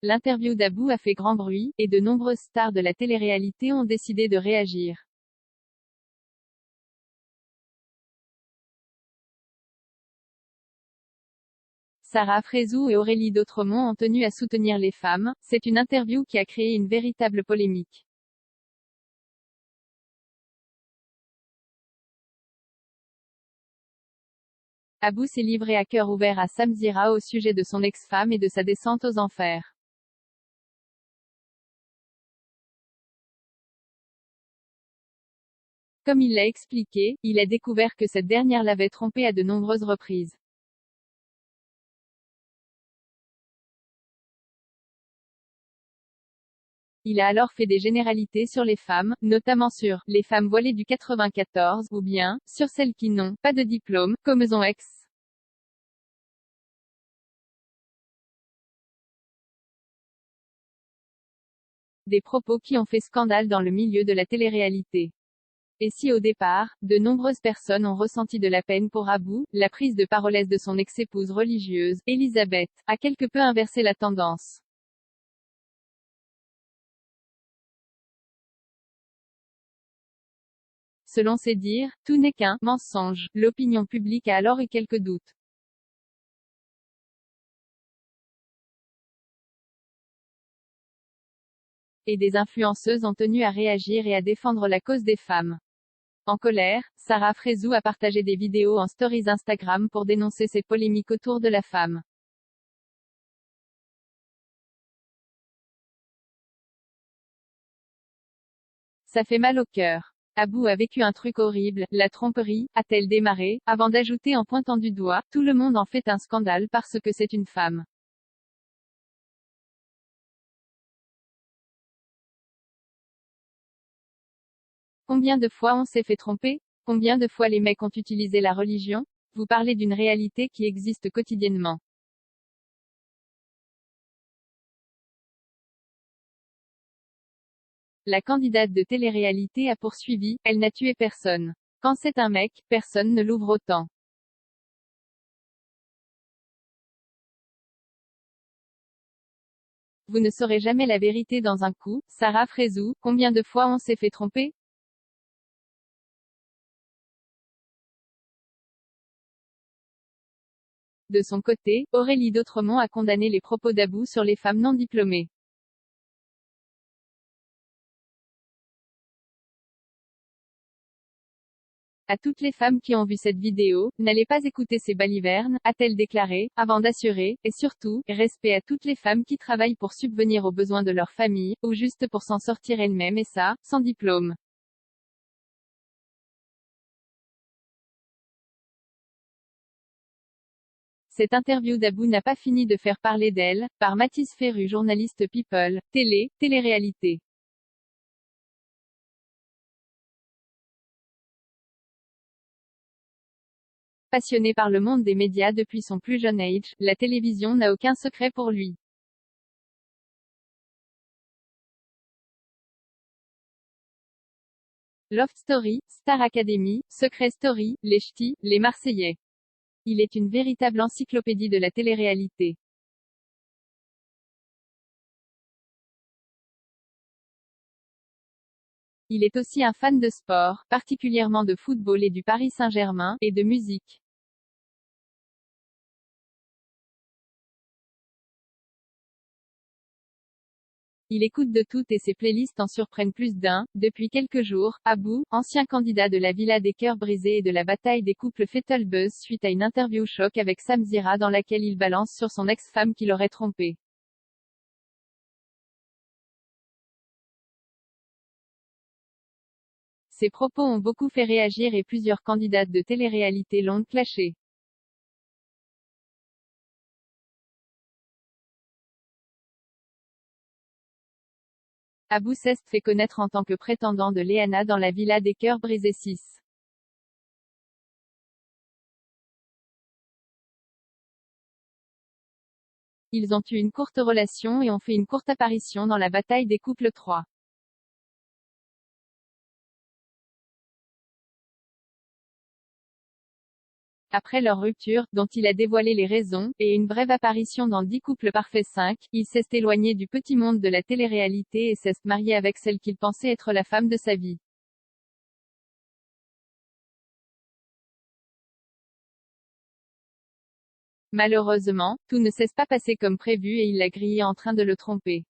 L'interview d'Abou a fait grand bruit, et de nombreuses stars de la télé-réalité ont décidé de réagir. Sarah Frézou et Aurélie Dautremont ont tenu à soutenir les femmes. C'est une interview qui a créé une véritable polémique. Abou s'est livré à cœur ouvert à Samzira au sujet de son ex-femme et de sa descente aux enfers. Comme il l'a expliqué, il a découvert que cette dernière l'avait trompé à de nombreuses reprises. Il a alors fait des généralités sur les femmes, notamment sur « les femmes voilées du 94 » ou bien « sur celles qui n'ont pas de diplôme, comme son ex ». Des propos qui ont fait scandale dans le milieu de la télé-réalité. Et si au départ, de nombreuses personnes ont ressenti de la peine pour Abou, la prise de parole de son ex-épouse religieuse, Elisabeth, a quelque peu inversé la tendance. Selon ses dires, tout n'est qu'un mensonge. L'opinion publique a alors eu quelques doutes. Et des influenceuses ont tenu à réagir et à défendre la cause des femmes. En colère, Sarah Frézou a partagé des vidéos en stories Instagram pour dénoncer ces polémiques autour de la femme. Ça fait mal au cœur. Abou a vécu un truc horrible, la tromperie, a-t-elle démarré, avant d'ajouter en pointant du doigt, tout le monde en fait un scandale parce que c'est une femme. Combien de fois on s'est fait tromper? Combien de fois les mecs ont utilisé la religion? Vous parlez d'une réalité qui existe quotidiennement. La candidate de télé-réalité a poursuivi, elle n'a tué personne. Quand c'est un mec, personne ne l'ouvre autant. Vous ne saurez jamais la vérité dans un coup. Sarah Frézou, combien de fois on s'est fait tromper? De son côté, Aurélie Dautremont a condamné les propos d'Abou sur les femmes non diplômées. À toutes les femmes qui ont vu cette vidéo, n'allez pas écouter ces balivernes, a-t-elle déclaré, avant d'assurer, et surtout, respect à toutes les femmes qui travaillent pour subvenir aux besoins de leur famille, ou juste pour s'en sortir elles-mêmes et ça, sans diplôme. Cette interview d'Abou n'a pas fini de faire parler d'elle, par Mathis Ferru, journaliste People, télé-réalité. Passionné par le monde des médias depuis son plus jeune âge, la télévision n'a aucun secret pour lui. Loft Story, Star Academy, Secret Story, Les Ch'tis, Les Marseillais. Il est une véritable encyclopédie de la télé-réalité. Il est aussi un fan de sport, particulièrement de football et du Paris Saint-Germain, et de musique. Il écoute de tout et ses playlists en surprennent plus d'un. Depuis quelques jours, Abou, ancien candidat de la Villa des cœurs brisés et de la bataille des couples fait le buzz suite à une interview choc avec Samzira dans laquelle il balance sur son ex-femme qui l'aurait trompé. Ces propos ont beaucoup fait réagir et plusieurs candidates de télé-réalité l'ont clashé. Abou s'est fait connaître en tant que prétendant de Léana dans la Villa des cœurs brisés 6. Ils ont eu une courte relation et ont fait une courte apparition dans la bataille des couples 3. Après leur rupture, dont il a dévoilé les raisons, et une brève apparition dans 10 couples parfaits 5, il s'est éloigné du petit monde de la télé-réalité et s'est marié avec celle qu'il pensait être la femme de sa vie. Malheureusement, tout ne s'est pas passé comme prévu et il l'a grillé en train de le tromper.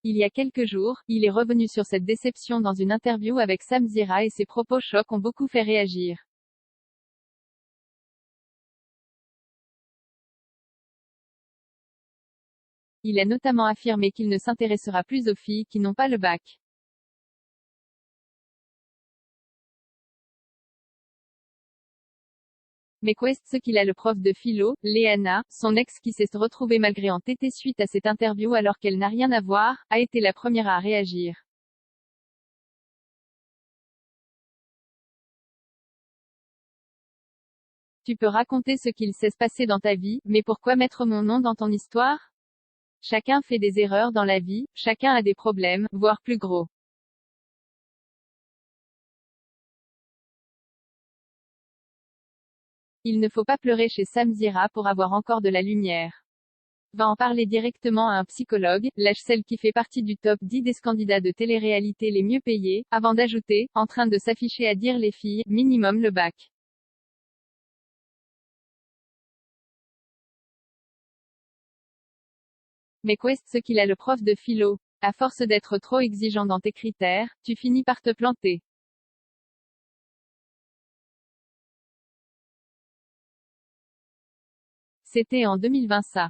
Il y a quelques jours, il est revenu sur cette déception dans une interview avec Sam Zira et ses propos chocs ont beaucoup fait réagir. Il a notamment affirmé qu'il ne s'intéressera plus aux filles qui n'ont pas le bac. Mais qu'est ce qu'il a le prof de philo, Léana, son ex qui s'est retrouvée malgré entêté suite à cette interview alors qu'elle n'a rien à voir, a été la première à réagir. Tu peux raconter ce qu'il s'est passé dans ta vie, mais pourquoi mettre mon nom dans ton histoire? Chacun fait des erreurs dans la vie, chacun a des problèmes, voire plus gros. Il ne faut pas pleurer chez Sam Zira pour avoir encore de la lumière. Va en parler directement à un psychologue, lâche celle qui fait partie du top 10 des candidats de télé-réalité les mieux payés, avant d'ajouter, en train de s'afficher à dire les filles, minimum le bac. Mais qu'est ce qu'il a le prof de philo? À force d'être trop exigeant dans tes critères, tu finis par te planter. C'était en 2020 ça.